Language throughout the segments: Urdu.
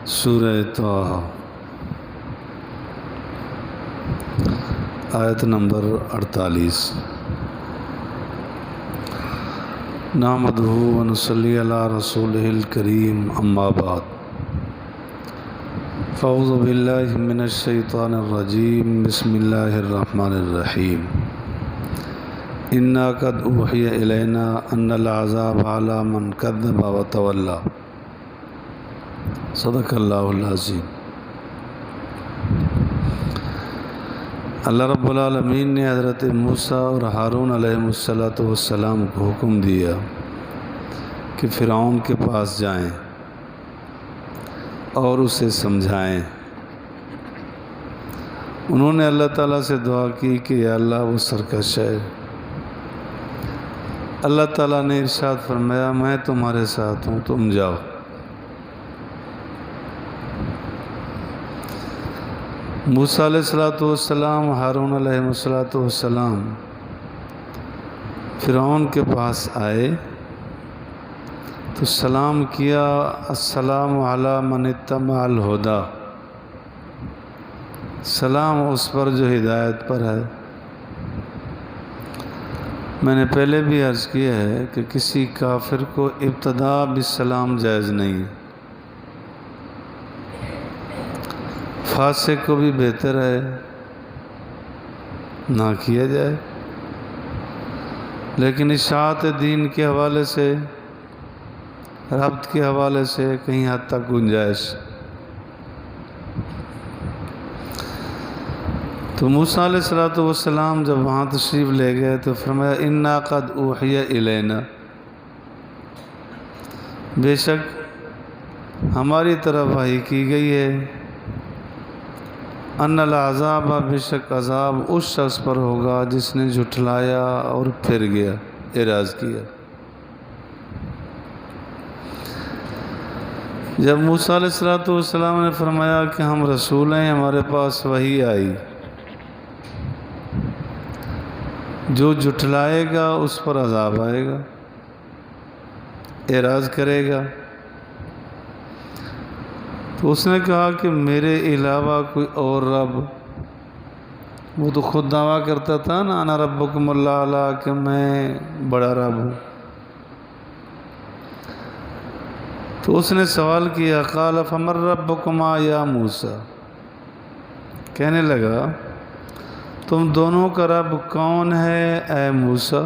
سورہ طٰہٰ آیت نمبر 48۔ نحمدہ ونصلی علی رسولہ الکریم، اما بعد، فاعوذ باللہ من الشیطان الرجیم، بسم اللہ الرحمن الرحیم۔ انا قد اوحی الینا ان العذاب علی من کذب وتولی۔ صدق اللہ العظیم۔ اللہ رب العالمین نے حضرت موسیٰ اور ہارون علیہ السلام کو حکم دیا کہ فرعون کے پاس جائیں اور اسے سمجھائیں۔ انہوں نے اللہ تعالیٰ سے دعا کی کہ یا اللہ وہ سرکش ہے۔ اللہ تعالیٰ نے ارشاد فرمایا میں تمہارے ساتھ ہوں، تم جاؤ۔ موسیٰ علیہ السلام، ہارون علیہ السلام فرعون کے پاس آئے تو سلام کیا، السلام علی من اتبع الہدی، سلام اس پر جو ہدایت پر ہے۔ میں نے پہلے بھی عرض کیا ہے کہ کسی کافر کو ابتدا بالسلام جائز نہیں ہے، فاسق کو بھی بہتر ہے نہ کیا جائے، لیکن اشاعت دین کے حوالے سے، ربط کے حوالے سے کہیں حد تک گنجائش۔ تو موسیٰ علیہ السلام جب وہاں تشریف لے گئے تو فرمایا انا قد اوحی الینا، بے شک ہماری طرف وحی کی گئی ہے، ان العذاب، بے شک عذاب اس شخص پر ہوگا جس نے جھٹلایا اور پھر گیا، اعراض کیا۔ جب موسیٰ علیہ السلام نے فرمایا کہ ہم رسول ہیں، ہمارے پاس وحی آئی، جو جھٹلائے گا اس پر عذاب آئے گا، اعراض کرے گا۔ تو اس نے کہا کہ میرے علاوہ کوئی اور رب، وہ تو خود دعویٰ کرتا تھا نا انا ربکم الاعلیٰ، کہ میں بڑا رب ہوں۔ تو اس نے سوال کیا قال فمن ربکما یا موسیٰ، کہنے لگا تم دونوں کا رب کون ہے اے موسیٰ؟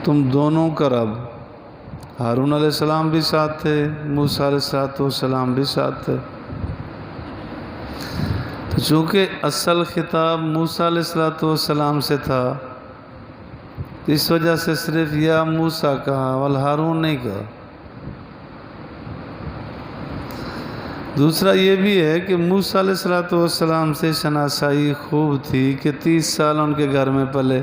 تم دونوں کا رب، ہارون علیہ السلام بھی ساتھ تھے، موسیٰ علیہ السلام بھی ساتھ تھے۔ تو چونکہ اصل خطاب موسیٰ علیہ السلام سے تھا، اس وجہ سے صرف یا موسیٰ کہا والہارون نہیں کہا۔ دوسرا یہ بھی ہے کہ موسیٰ علیہ السلام سے شناسائی خوب تھی کہ 30 سال ان کے گھر میں پلے،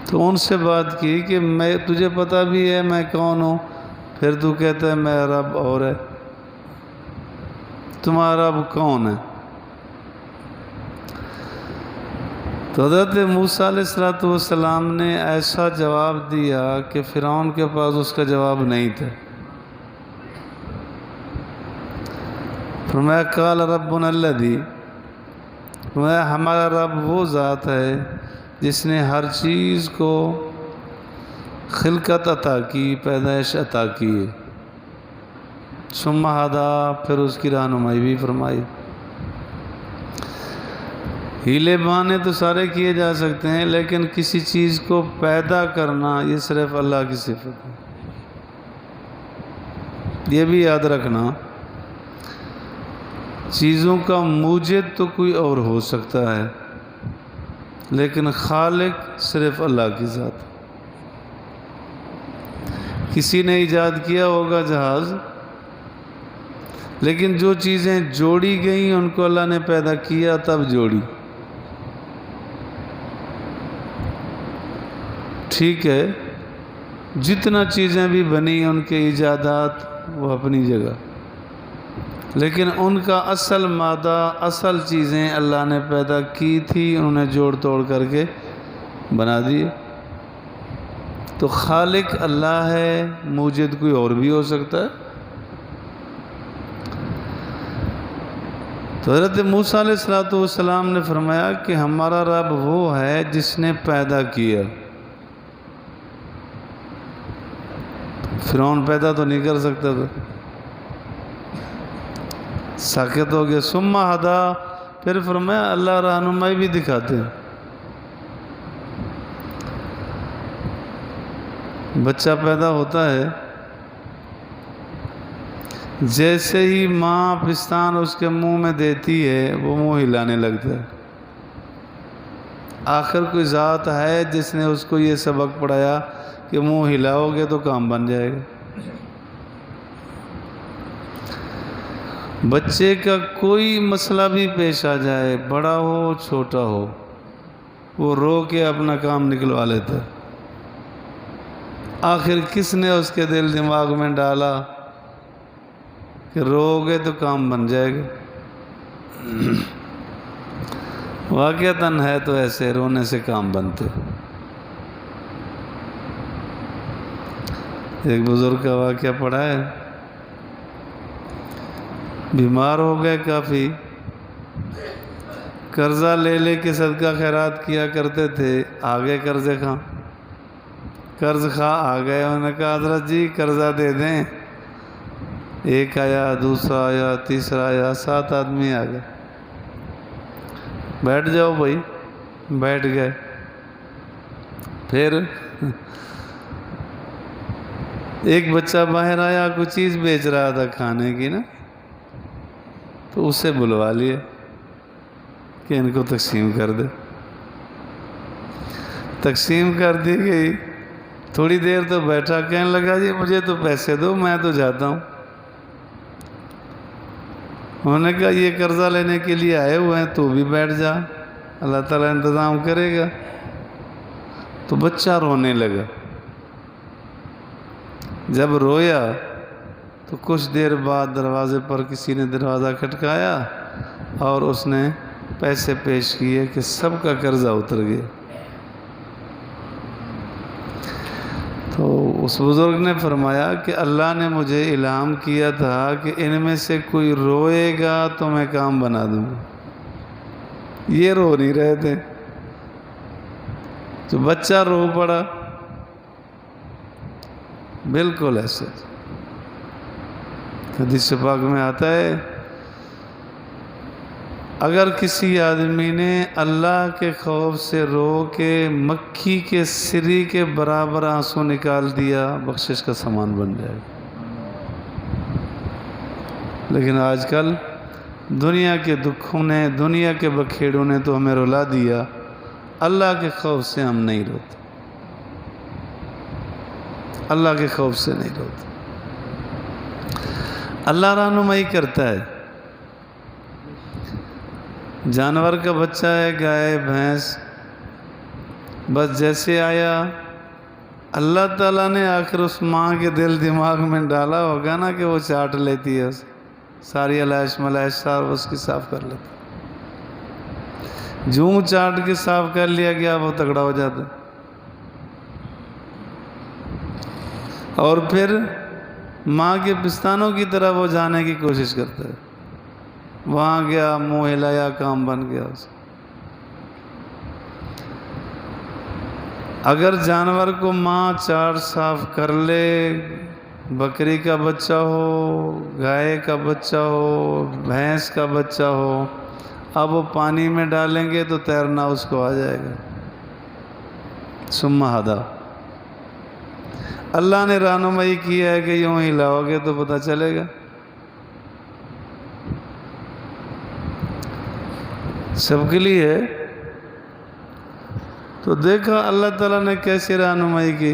تو ان سے بات کی کہ میں تجھے پتہ بھی ہے میں کون ہوں، پھر تو کہتا ہے میرا رب اور ہے، تمہارا رب کون ہے؟ تو حضرت موسیٰ علیہ السلام نے ایسا جواب دیا کہ فرعون کے پاس اس کا جواب نہیں تھا۔ فرمایا قال ربنا الذی، فرمایا ہمارا رب وہ ذات ہے جس نے ہر چیز کو خلقت عطا کی، پیدائش عطا کی، ثم ہدی، پھر اس کی رہنمائی بھی فرمائی۔ ہیلے بہانے تو سارے کیے جا سکتے ہیں، لیکن کسی چیز کو پیدا کرنا یہ صرف اللہ کی صفت ہے، یہ بھی یاد رکھنا۔ چیزوں کا موجد تو کوئی اور ہو سکتا ہے، لیکن خالق صرف اللہ کی ذات۔ کسی نے ایجاد کیا ہوگا جہاز، لیکن جو چیزیں جوڑی گئیں ان کو اللہ نے پیدا کیا تب جوڑی۔ ٹھیک ہے، جتنا چیزیں بھی بنی ان کے ایجادات وہ اپنی جگہ، لیکن ان کا اصل مادہ، اصل چیزیں اللہ نے پیدا کی تھی، انہوں نے جوڑ توڑ کر کے بنا دیے۔ تو خالق اللہ ہے، موجد کوئی اور بھی ہو سکتا ہے۔ تو حضرت موسیٰ علیہ السلام نے فرمایا کہ ہمارا رب وہ ہے جس نے پیدا کیا۔ فرعون پیدا تو نہیں کر سکتا تھا، ساکت ہو گیا۔ ثم ہدا، پھر فرمایا اللہ رہنمائی بھی دکھاتے ہیں۔ بچہ پیدا ہوتا ہے، جیسے ہی ماں پستان اس کے منہ میں دیتی ہے وہ منہ ہلانے لگتا ہے۔ آخر کوئی ذات ہے جس نے اس کو یہ سبق پڑھایا کہ منہ ہلاؤ گے تو کام بن جائے گا۔ بچے کا کوئی مسئلہ بھی پیش آ جائے، بڑا ہو چھوٹا ہو، وہ رو کے اپنا کام نکلوا لیتا ہے۔ آخر کس نے اس کے دل دماغ میں ڈالا کہ رو گے تو کام بن جائے گا؟ واقعتاً ہے تو ایسے، رونے سے کام بنتے۔ ایک بزرگ کا واقعہ پڑھا ہے، بیمار ہو گئے کافی، قرضہ لے لے کے صدقہ خیرات کیا کرتے تھے، آگے قرضے خواہ، قرض خواہ آ گئے۔ انہوں نے کہا حضرت جی قرضہ دے دیں۔ ایک آیا، دوسرا آیا، تیسرا آیا، 7 آدمی آ گئے۔ بیٹھ جاؤ بھائی، بیٹھ گئے۔ پھر ایک بچہ باہر آیا، کوئی چیز بیچ رہا تھا کھانے کی نا، تو اسے بلوا لیا کہ ان کو تقسیم کر دے۔ تقسیم کر دی گئی۔ تھوڑی دیر تو بیٹھا، کہنے لگا جی مجھے تو پیسے دو، میں تو جاتا ہوں۔ انہوں نے کہا یہ قرضہ لینے کے لیے آئے ہوئے ہیں، تو بھی بیٹھ جا، اللہ تعالیٰ انتظام کرے گا۔ تو بچہ رونے لگا۔ جب رویا تو کچھ دیر بعد دروازے پر کسی نے دروازہ کھٹکایا اور اس نے پیسے پیش کیے کہ سب کا قرضہ اتر گیا۔ تو اس بزرگ نے فرمایا کہ اللہ نے مجھے الہام کیا تھا کہ ان میں سے کوئی روئے گا تو میں کام بنا دوں گا۔ یہ رو نہیں رہے تھے، تو بچہ رو پڑا۔ بالکل ایسے حدیث پاک میں آتا ہے، اگر کسی آدمی نے اللہ کے خوف سے رو کے مکھی کے سری کے برابر آنسو نکال دیا، بخشش کا سامان بن جائے گا۔ لیکن آج کل دنیا کے دکھوں نے، دنیا کے بکھیڑوں نے تو ہمیں رلا دیا، اللہ کے خوف سے ہم نہیں روتے، اللہ کے خوف سے نہیں روتے۔ اللہ رہنمائی کرتا ہے۔ جانور کا بچہ ہے، گائے بھینس، بس جیسے آیا اللہ تعالیٰ نے آخر اس ماں کے دل دماغ میں ڈالا ہوگا نا کہ وہ چاٹ لیتی ہے، ساری علائش ملائش سار اس کی صاف کر لیتی۔ جوں چاٹ کے صاف کر لیا گیا وہ تگڑا ہو جاتا، اور پھر ماں کے پستانوں کی طرح وہ جانے کی کوشش کرتا ہے۔ وہاں گیا، منہ ہلایا، کام بن گیا اس کا۔ اگر جانور کو ماں چاٹ صاف کر لے، بکری کا بچہ ہو، گائے کا بچہ ہو، بھینس کا بچہ ہو، اب وہ پانی میں ڈالیں گے تو تیرنا اس کو آ جائے گا۔ ثم ہدا، اللہ نے رہنمائی کی ہے کہ یوں ہلاؤ گے تو پتہ چلے گا۔ سب کے لیے ہے۔ تو دیکھا اللہ تعالیٰ نے کیسے رہنمائی کی،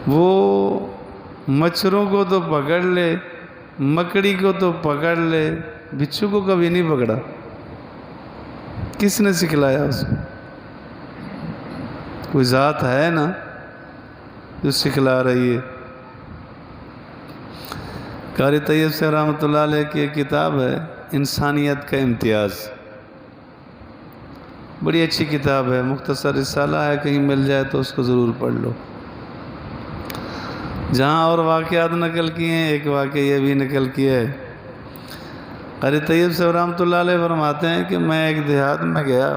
وہ مچھروں کو تو پکڑ لے، مکڑی کو تو پکڑ لے، بچھو کو کبھی نہیں پکڑا۔ کس نے سکھلایا اس کو؟ کوئی ذات ہے نا جو سکھلا رہی ہے۔ قاری طیب سے رحمۃ اللہ علیہ کی ایک کتاب ہے، انسانیت کا امتیاز۔ بڑی اچھی کتاب ہے، مختصر رسالہ ہے، کہیں مل جائے تو اس کو ضرور پڑھ لو۔ جہاں اور واقعات نقل کیے ہیں، ایک واقعہ یہ بھی نقل کیا ہے۔ قاری طیب صاحب رحمۃ اللہ علیہ فرماتے ہیں کہ میں ایک دیہات میں گیا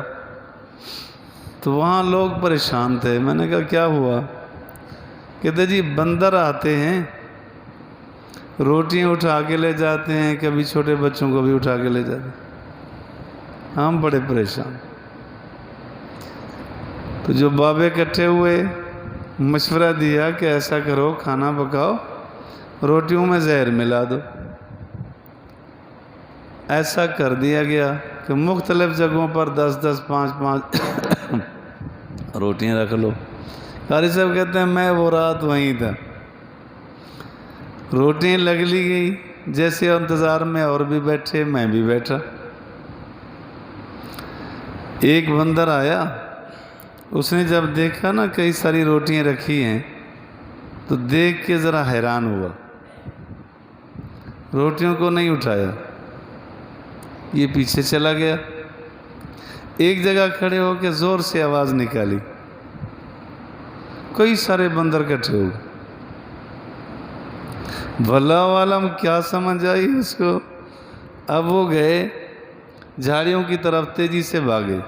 تو وہاں لوگ پریشان تھے۔ میں نے کہا کیا ہوا؟ کہتے جی بندر آتے ہیں، روٹیاں اٹھا کے لے جاتے ہیں، کبھی چھوٹے بچوں کو بھی اٹھا کے لے جاتے ہیں، ہم بڑے پریشان۔ تو جو بابے اکٹھے ہوئے، مشورہ دیا کہ ایسا کرو، کھانا پکاؤ، روٹیوں میں زہر ملا دو۔ ایسا کر دیا گیا کہ مختلف جگہوں پر 10-10 5-5 روٹیاں رکھ لو۔ قاری صاحب کہتے ہیں میں وہ رات وہیں تھا، روٹیاں لگ لی گئی، جیسے انتظار میں اور بھی بیٹھے، میں بھی بیٹھا۔ ایک بندر آیا، اس نے جب دیکھا نا کئی ساری روٹیاں رکھی ہیں تو دیکھ کے ذرا حیران ہوا، روٹیوں کو نہیں اٹھایا، یہ پیچھے چلا گیا، ایک جگہ کھڑے ہو کے زور سے آواز نکالی، کئی سارے بندر اکٹھے ہو گئے۔ بھلا عالم کیا سمجھ آئی اس کو؟ اب وہ گئے جھاڑیوں کی طرف، تیزی سے بھاگے،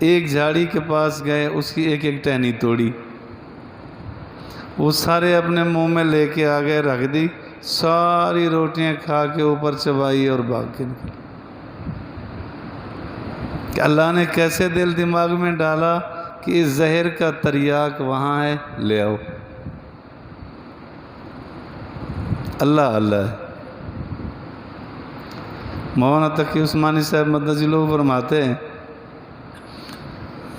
ایک جھاڑی کے پاس گئے، اس کی ایک ایک ٹہنی توڑی، وہ سارے اپنے منہ میں لے کے آ گئے، رکھ دی، ساری روٹیاں کھا کے اوپر چبائی اور بھاگ کے نکل۔ کہ اللہ نے کیسے دل دماغ میں ڈالا کہ اس زہر کا تریاک وہاں ہے، لے آؤ۔ اللہ اللہ ہے۔ مولانا تقی عثمانی صاحب مدد ذیلہ فرماتے ہیں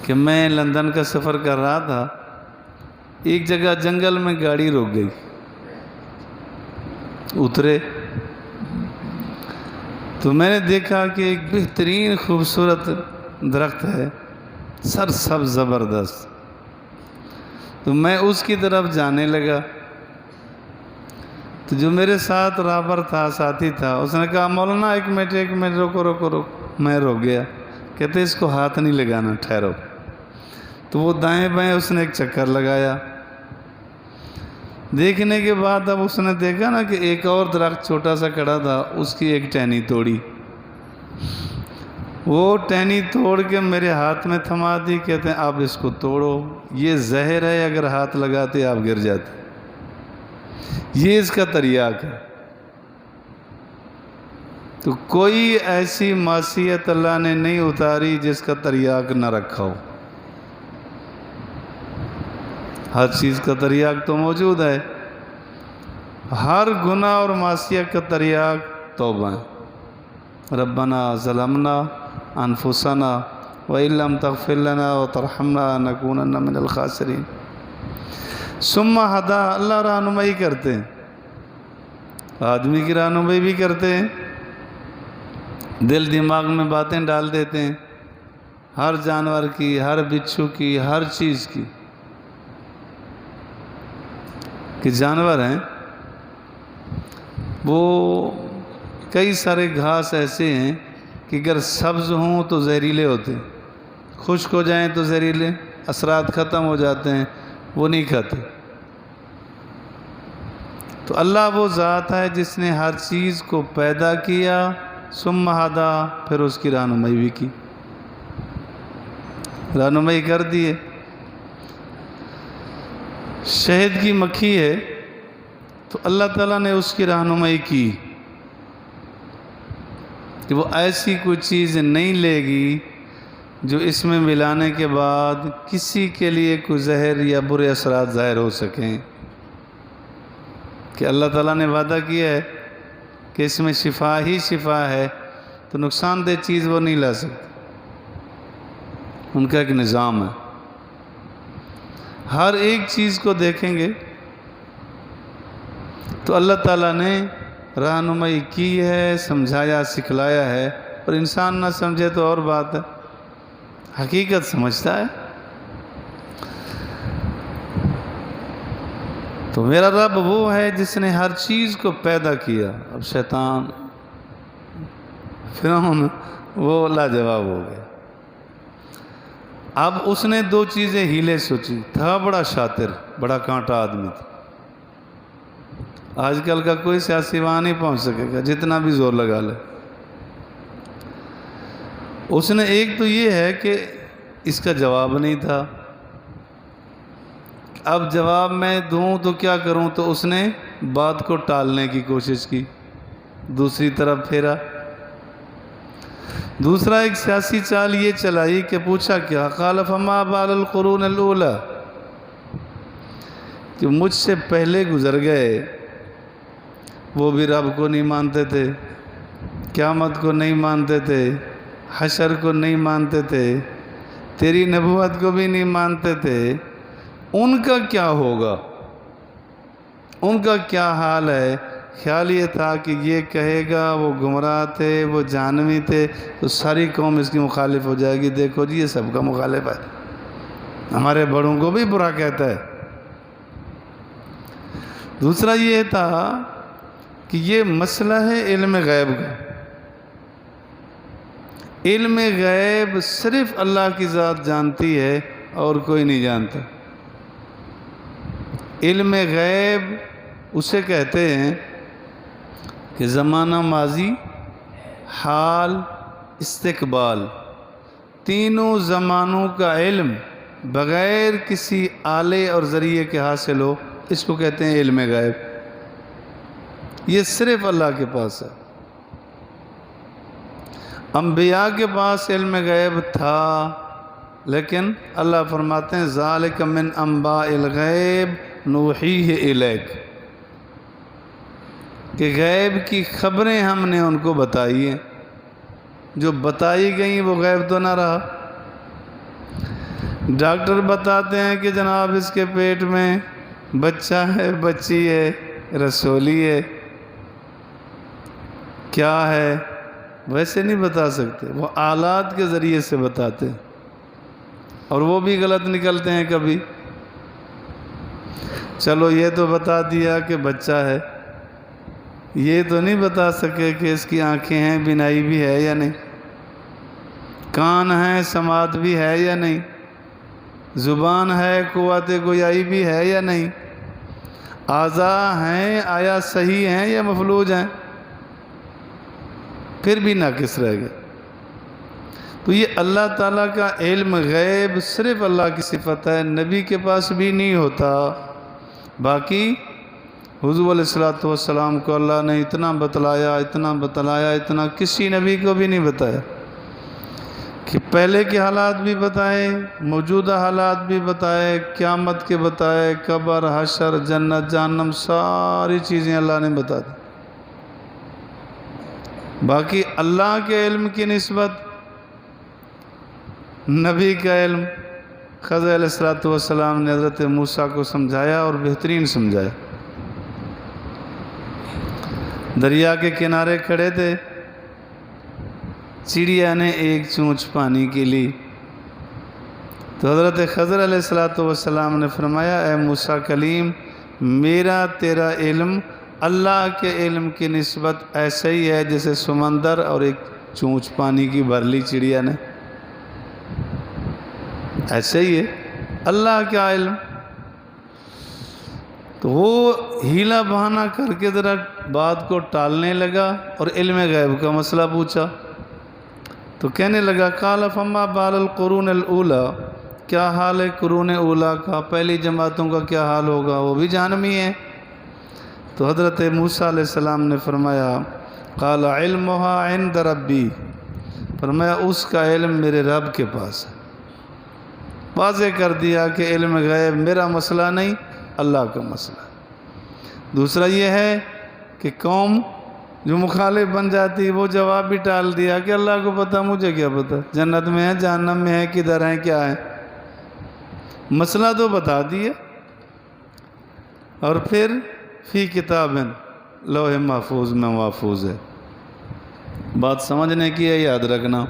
کہ میں لندن کا سفر کر رہا تھا، ایک جگہ جنگل میں گاڑی رک گئی، اترے تو میں نے دیکھا کہ ایک بہترین خوبصورت درخت ہے، سرسبز زبردست، تو میں اس کی طرف جانے لگا، تو جو میرے ساتھ رابر تھا، ساتھی تھا، اس نے کہا مولانا ایک منٹ رکو رکو رکو۔ میں رک گیا، کہتے اس کو ہاتھ نہیں لگانا، ٹھہرو۔ تو وہ دائیں بائیں اس نے ایک چکر لگایا، دیکھنے کے بعد اب اس نے دیکھا نا کہ ایک اور درخت چھوٹا سا کھڑا تھا، اس کی ایک ٹہنی توڑی، وہ ٹہنی توڑ کے میرے ہاتھ میں تھما دی، کہتے ہیں آپ اس کو توڑو، یہ زہر ہے، اگر ہاتھ لگاتے آپ گر جاتے، یہ اس کا تریاک ہے۔ تو کوئی ایسی معصیت اللہ نے نہیں اتاری جس کا تریاک نہ رکھا ہو، ہر چیز کا تریاک تو موجود ہے، ہر گناہ اور معصیت کا تریاک توبہ ہے۔ ربنا ظلمنا انفسنا وَإِن لَّمْ تَغْفِرْ لَنَا وَتَرْحَمْنَا لَنَكُونَنَّ مِنَ الْخَاسِرِينَ۔ ثم ہدا، اللہ رہنمائی کرتے ہیں، آدمی کی رہنمائی بھی کرتے ہیں، دل دماغ میں باتیں ڈال دیتے ہیں، ہر جانور کی، ہر بچھو کی، ہر چیز کی، کہ جانور ہیں وہ کئی سارے گھاس ایسے ہیں کہ اگر سبز ہوں تو زہریلے ہوتے ہیں، خشک ہو جائیں تو زہریلے، اثرات ختم ہو جاتے ہیں، وہ نہیں کھاتے۔ تو اللہ وہ ذات ہے جس نے ہر چیز کو پیدا کیا، ثم ہدا، پھر اس کی رہنمائی بھی کی، رہنمائی کر دیے۔ شہد کی مکھی ہے تو اللہ تعالیٰ نے اس کی رہنمائی کی کہ وہ ایسی کوئی چیز نہیں لے گی جو اس میں ملانے کے بعد کسی کے لیے کوئی زہر یا برے اثرات ظاہر ہو سکیں، کہ اللہ تعالیٰ نے وعدہ کیا ہے کہ اس میں شفا ہی شفا ہے، تو نقصان دہ چیز وہ نہیں لا سکتے، ان کا ایک نظام ہے۔ ہر ایک چیز کو دیکھیں گے تو اللہ تعالیٰ نے رہنمائی کی ہے، سمجھایا، سکھلایا ہے، اور انسان نہ سمجھے تو اور بات ہے، حقیقت سمجھتا ہے۔ تو میرا رب وہ ہے جس نے ہر چیز کو پیدا کیا۔ اب شیطان فرعون وہ لاجواب ہو گئے، اب اس نے دو چیزیں ہیلے سوچی، تھا بڑا شاطر، بڑا کانٹا آدمی تھا، آج کل کا کوئی سیاسی وہاں نہیں پہنچ سکے گا جتنا بھی زور لگا لے۔ اس نے ایک تو یہ ہے کہ اس کا جواب نہیں تھا، اب جواب میں دوں تو کیا کروں، تو اس نے بات کو ٹالنے کی کوشش کی، دوسری طرف پھیرا۔ دوسرا ایک سیاسی چال یہ چلائی کہ پوچھا کیا، قال فما بال القرون الاولی، کہ مجھ سے پہلے گزر گئے وہ بھی رب کو نہیں مانتے تھے، قیامت کو نہیں مانتے تھے، حشر کو نہیں مانتے تھے، تیری نبوت کو بھی نہیں مانتے تھے، ان کا کیا ہوگا، ان کا کیا حال ہے؟ خیال یہ تھا کہ یہ کہے گا وہ گمراہ تھے، وہ جہنمی تھے، تو ساری قوم اس کی مخالف ہو جائے گی، دیکھو جی یہ سب کا مخالف ہے، ہمارے بڑوں کو بھی برا کہتا ہے۔ دوسرا یہ تھا کہ یہ مسئلہ ہے علم غیب کا، علم غیب صرف اللہ کی ذات جانتی ہے اور کوئی نہیں جانتا۔ علم غیب اسے کہتے ہیں کہ زمانہ ماضی، حال، استقبال، تینوں زمانوں کا علم بغیر کسی آلے اور ذریعے کے حاصل ہو، اس کو کہتے ہیں علم غیب، یہ صرف اللہ کے پاس ہے۔ انبیاء کے پاس علم غیب تھا، لیکن اللہ فرماتے ہیں ذالک من انباء الغیب نوحیہ الیک، کہ غیب کی خبریں ہم نے ان کو بتائی ہیں، جو بتائی گئیں وہ غیب تو نہ رہا۔ ڈاکٹر بتاتے ہیں کہ جناب اس کے پیٹ میں بچہ ہے، بچی ہے، رسولی ہے، کیا ہے، ویسے نہیں بتا سکتے، وہ آلات کے ذریعے سے بتاتے ہیں، اور وہ بھی غلط نکلتے ہیں کبھی۔ چلو یہ تو بتا دیا کہ بچہ ہے، یہ تو نہیں بتا سکے کہ اس کی آنکھیں ہیں، بینائی بھی ہے یا نہیں، کان ہیں، سماعت بھی ہے یا نہیں، زبان ہے، قوت گویائی بھی ہے یا نہیں، اعضاء ہیں آیا صحیح ہیں یا مفلوج ہیں، پھر بھی ناقص رہ گئے۔ تو یہ اللہ تعالیٰ کا علم غیب صرف اللہ کی صفت ہے، نبی کے پاس بھی نہیں ہوتا۔ باقی حضور علیہ السلام کو اللہ نے اتنا بتلایا، اتنا کسی نبی کو بھی نہیں بتایا، کہ پہلے کے حالات بھی بتائے، موجودہ حالات بھی بتائے، قیامت کے بتائے، قبر، حشر، جنت، جہنم، ساری چیزیں اللہ نے بتا دی۔ باقی اللہ کے علم کی نسبت نبی کا علم، خضر علیہ السلام نے حضرت موسیٰ کو سمجھایا اور بہترین سمجھایا۔ دریا کے کنارے کھڑے تھے، چڑیا نے ایک چونچ پانی کی لی، تو حضرت خضر علیہ السلام نے فرمایا اے موسیٰ کلیم، میرا تیرا علم اللہ کے علم کی نسبت ایسے ہی ہے جیسے سمندر اور ایک چونچ پانی کی بھر لی چڑیا نے، ایسے ہی ہے اللہ کا علم۔ تو وہ ہیلا بہانہ کر کے ذرا بات کو ٹالنے لگا اور علم غیب کا مسئلہ پوچھا، تو کہنے لگا قال فما بال القرون الاولی، کیا حال ہے قرون اولیٰ کا، پہلی جماعتوں کا کیا حال ہوگا، وہ بھی جہنمی ہیں۔ تو حضرت موسیٰ علیہ السلام نے فرمایا قال علمها عند ربی، فرمایا اس کا علم میرے رب کے پاس ہے۔ واضح کر دیا کہ علم غیب میرا مسئلہ نہیں، اللہ کا مسئلہ ہے۔ دوسرا یہ ہے کہ قوم جو مخالف بن جاتی وہ جواب بھی ٹال دیا کہ اللہ کو پتہ، مجھے کیا پتہ، جنت میں ہے، جہنم میں ہے، کدھر ہیں، کیا ہے، مسئلہ تو بتا دیا، اور پھر فی کتاب لوح محفوظ میں محفوظ ہے۔ بات سمجھنے کی ہے، یاد رکھنا،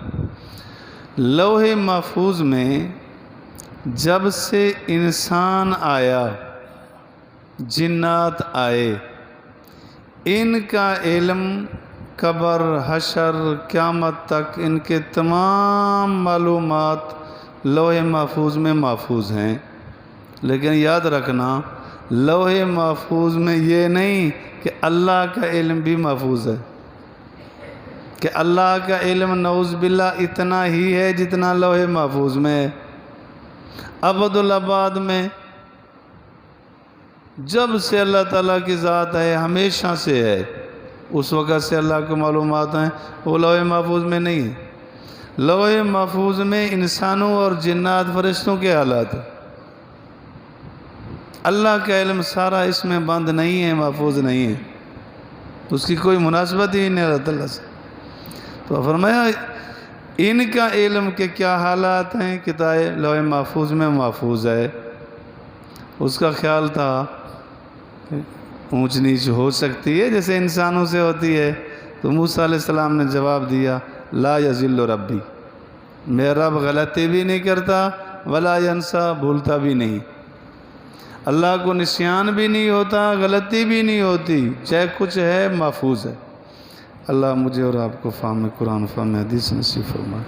لوح محفوظ میں جب سے انسان آیا، جنات آئے، ان کا علم قبر، حشر، قیامت تک ان کے تمام معلومات لوح محفوظ میں محفوظ ہیں، لیکن یاد رکھنا لوح محفوظ میں یہ نہیں کہ اللہ کا علم بھی محفوظ ہے، کہ اللہ کا علم نعوذ باللہ اتنا ہی ہے جتنا لوح محفوظ میں ہے۔ ابد الاباد میں جب سے اللہ تعالیٰ کی ذات ہے، ہمیشہ سے ہے، اس وقت سے اللہ کو معلومات ہیں، وہ لوح محفوظ میں نہیں ہے۔ لوح محفوظ میں انسانوں اور جنات فرشتوں کے حالات ہیں۔ اللہ کا علم سارا اس میں بند نہیں ہے، محفوظ نہیں ہے، اس کی کوئی مناسبت ہی نہیں اللہ تعالیٰ سے۔ تو فرمایا ان کا علم کے کیا حالات ہیں، کتاب لوح محفوظ میں محفوظ ہے۔ اس کا خیال تھا اونچ نیچ ہو سکتی ہے جیسے انسانوں سے ہوتی ہے، تو موسیٰ علیہ السلام نے جواب دیا لا یضل ربی، میرا رب غلطی بھی نہیں کرتا، ولا ینسا، بھولتا بھی نہیں، اللہ کو نسیان بھی نہیں ہوتا، غلطی بھی نہیں ہوتی، چاہے کچھ ہے محفوظ ہے۔ اللہ مجھے اور آپ کو فہم قرآن فہم حدیث نصیب فرمائے۔